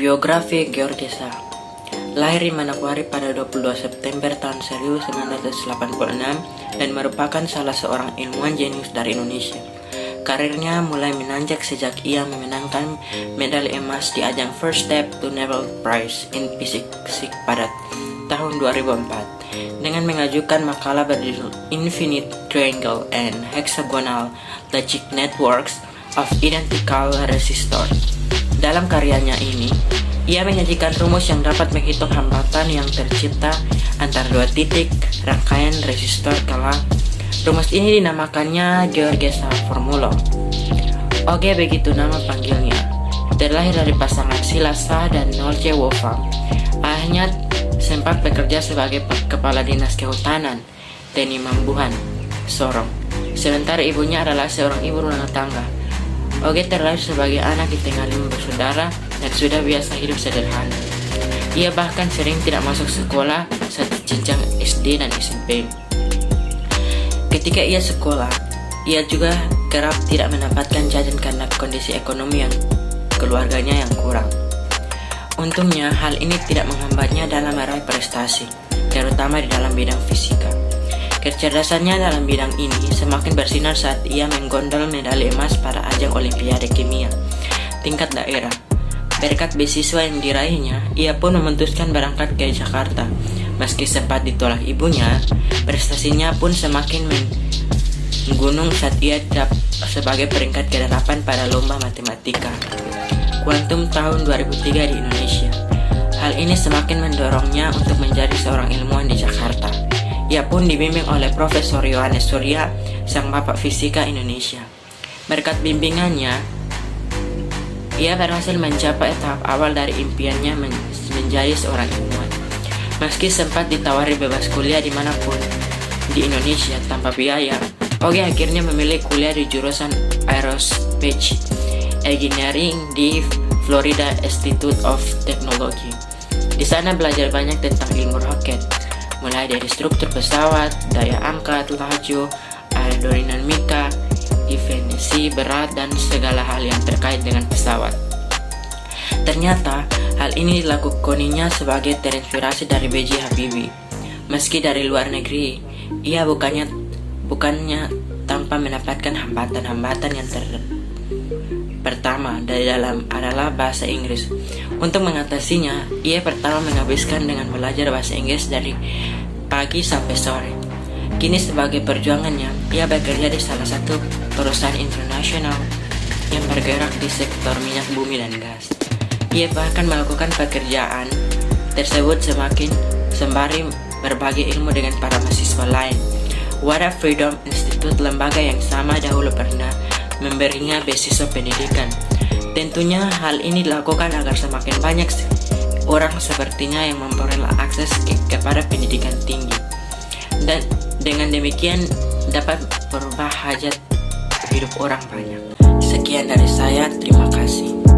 Biografi Georgesa. Lahir di Manokwari pada 22 September tahun 1986 dan merupakan salah seorang ilmuwan jenius dari Indonesia. Karirnya mulai menanjak sejak ia memenangkan medali emas di ajang First Step to Nobel Prize in Physics pada tahun 2004 dengan mengajukan makalah berjudul Infinite Triangle and Hexagonal Logic Networks of Identical Resistors. Dalam karyanya ini, ia menyajikan rumus yang dapat menghitung hambatan yang tercipta antara dua titik rangkaian resistor kala. Rumus ini dinamakannya Georgesa Formula. Oke, begitu nama panggilnya. Terlahir dari pasangan Silasa dan Nolce Wolfgang. Ayahnya sempat bekerja sebagai kepala dinas kehutanan Teni Mambuhan, Sorong. Sementara ibunya adalah seorang ibu rumah tangga. Oge terlahir sebagai anak di tengah 5 bersaudara dan sudah biasa hidup sederhana. Ia bahkan sering tidak masuk sekolah saat jenjang SD dan SMP. Ketika ia sekolah, ia juga kerap tidak mendapatkan jajan karena kondisi ekonomi yang keluarganya yang kurang. Untungnya, hal ini tidak menghambatnya dalam meraih prestasi, terutama di dalam bidang fisika. Kecerdasannya dalam bidang ini semakin bersinar saat ia menggondol medali emas pada ajang Olimpiade Kimia tingkat daerah. Berkat beasiswa yang diraihnya, ia pun memutuskan berangkat ke Jakarta. Meski sempat ditolak ibunya, prestasinya pun semakin menggunung saat ia sebagai peringkat ke-8 pada lomba matematika kuantum tahun 2003 di Indonesia. Hal ini semakin mendorongnya untuk menjadi seorang ilmuwan di Jakarta. Ia pun dibimbing oleh Profesor Yohanes Surya, sang bapak fisika Indonesia. Berkat bimbingannya, ia berhasil mencapai tahap awal dari impiannya menjadi seorang ilmuwan. Meski sempat ditawari bebas kuliah dimanapun di Indonesia tanpa biaya, Oge akhirnya memilih kuliah di jurusan Aerospace Engineering di Florida Institute of Technology. Di sana belajar banyak tentang ilmu roket, mulai dari struktur pesawat, daya angkat, laju, aerodinamika, efisiensi berat, dan segala hal yang terkait dengan pesawat. Ternyata, hal ini dilakoninya sebagai terinspirasi dari B.J. Habibie. Meski dari luar negeri, ia bukannya tanpa mendapatkan hambatan-hambatan yang pertama dari dalam adalah bahasa Inggris. Untuk mengatasinya, ia pertama menghabiskan dengan belajar bahasa Inggris dari pagi sampai sore. Kini sebagai perjuangannya, ia bekerja di salah satu perusahaan internasional yang bergerak di sektor minyak bumi dan gas. Ia bahkan melakukan pekerjaan tersebut sembari berbagi ilmu dengan para mahasiswa lain. Wadah Freedom Institute, lembaga yang sama dahulu pernah memberinya beasiswa pendidikan. Tentunya hal ini dilakukan agar semakin banyak orang sepertinya yang memperoleh akses kepada pendidikan tinggi. Dan dengan demikian dapat berubah hajat hidup orang banyak. Sekian dari saya, terima kasih.